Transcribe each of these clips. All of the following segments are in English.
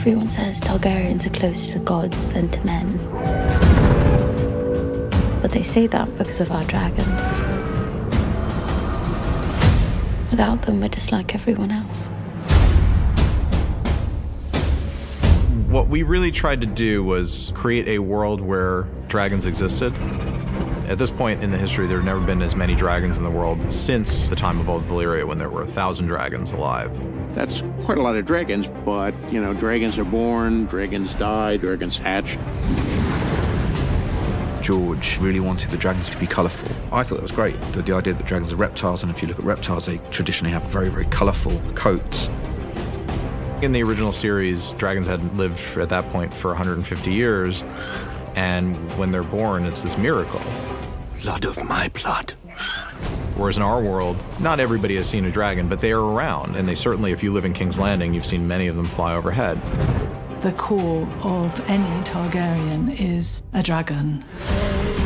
Everyone says Targaryens are closer to gods than to men. But they say that because of our dragons. Without them, we're just like everyone else. What we really tried to do was create a world where dragons existed. At this point in the history, there had never been as many dragons in the world since the time of Old Valyria, when there were 1,000 dragons alive. That's quite a lot of dragons, but, you know, dragons are born, dragons die, dragons hatch. George really wanted the dragons to be colourful. I thought that was great, the idea that dragons are reptiles, and if you look at reptiles, they traditionally have very, very colourful coats. In the original series, dragons had lived at that point for 150 years, and when they're born, it's this miracle. Blood of my blood. Whereas in our world, not everybody has seen a dragon, but they are around, and they certainly, if you live in King's Landing, you've seen many of them fly overhead. The core of any Targaryen is a dragon.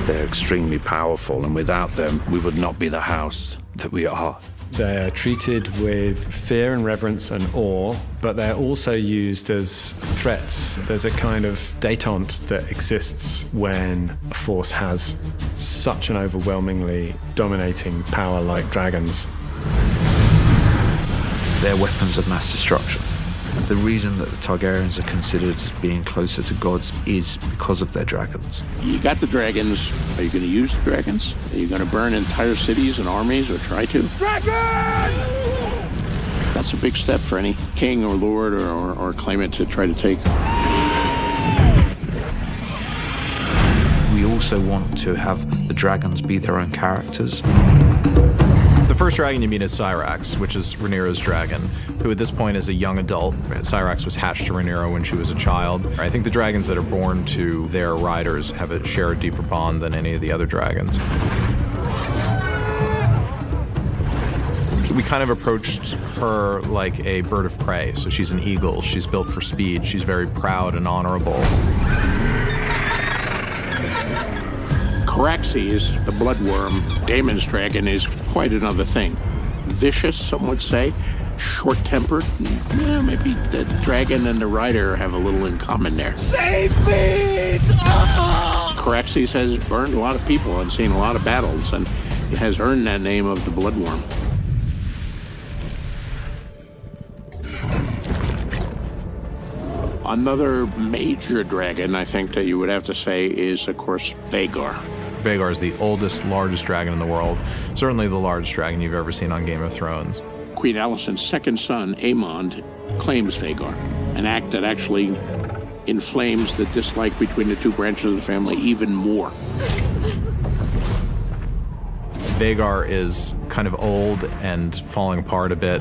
They're extremely powerful, and without them, we would not be the house that we are. They're treated with fear and reverence and awe, but they're also used as threats. There's a kind of détente that exists when a force has such an overwhelmingly dominating power like dragons. They're weapons of mass destruction. The reason that the Targaryens are considered as being closer to gods is because of their dragons. You got the dragons. Are you going to use the dragons? Are you going to burn entire cities and armies, or try to? Dragon! That's a big step for any king or lord or claimant to try to take. We also want to have the dragons be their own characters. The first dragon you meet is Syrax, which is Rhaenyra's dragon, who at this point is a young adult. Syrax was hatched to Rhaenyra when she was a child. I think the dragons that are born to their riders share a deeper bond than any of the other dragons. We kind of approached her like a bird of prey. So she's an eagle, she's built for speed, she's very proud and honorable. Caraxes, the bloodworm, Daemon's dragon, is quite another thing. Vicious, some would say, short-tempered. Yeah, maybe the dragon and the rider have a little in common there. Save me! Caraxes has burned a lot of people and seen a lot of battles, and has earned that name of the bloodworm. Another major dragon, I think, that you would have to say is, of course, Vhagar. Vhagar is the oldest, largest dragon in the world. Certainly the largest dragon you've ever seen on Game of Thrones. Queen Alicent's second son, Aemond, claims Vhagar, an act that actually inflames the dislike between the two branches of the family even more. Vhagar is kind of old and falling apart a bit.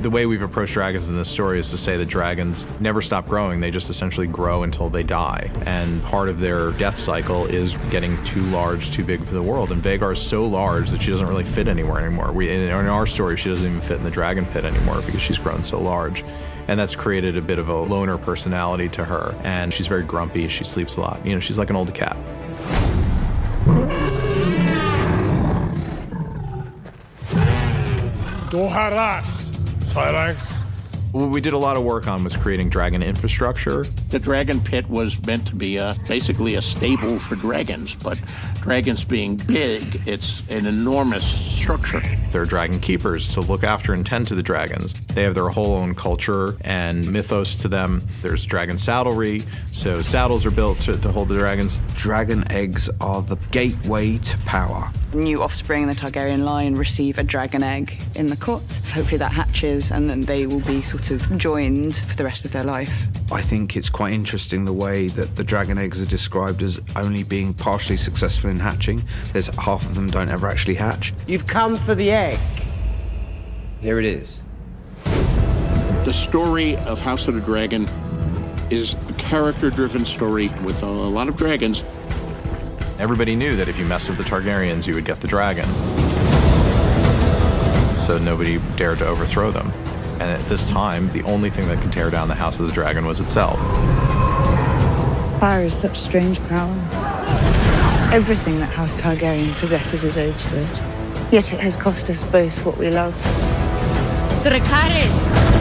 The way we've approached dragons in this story is to say that dragons never stop growing. They just essentially grow until they die. And part of their death cycle is getting too large, too big for the world. And Vhagar is so large that she doesn't really fit anywhere anymore. In our story, she doesn't even fit in the dragon pit anymore because she's grown so large. And that's created a bit of a loner personality to her. And she's very grumpy. She sleeps a lot. You know, she's like an old cat. Doharas, Syrax. What we did a lot of work on was creating dragon infrastructure. The dragon pit was meant to be basically a stable for dragons, but dragons being big, it's an enormous structure. There are dragon keepers to look after and tend to the dragons. They have their whole own culture and mythos to them. There's dragon saddlery, so saddles are built to hold the dragons. Dragon eggs are the gateway to power. New offspring in the Targaryen line receive a dragon egg in the court. Hopefully that hatches, and then they will be sort of joined for the rest of their life. I think it's quite interesting the way that the dragon eggs are described as only being partially successful in hatching. There's half of them don't ever actually hatch. You've come for the egg. Here it is. The story of House of the Dragon is a character-driven story with a lot of dragons. Everybody knew that if you messed with the Targaryens, you would get the dragon. So nobody dared to overthrow them. And at this time, the only thing that could tear down the House of the Dragon was itself. Fire is such strange power. Everything that House Targaryen possesses is owed to it. Yet it has cost us both what we love. Dracarys!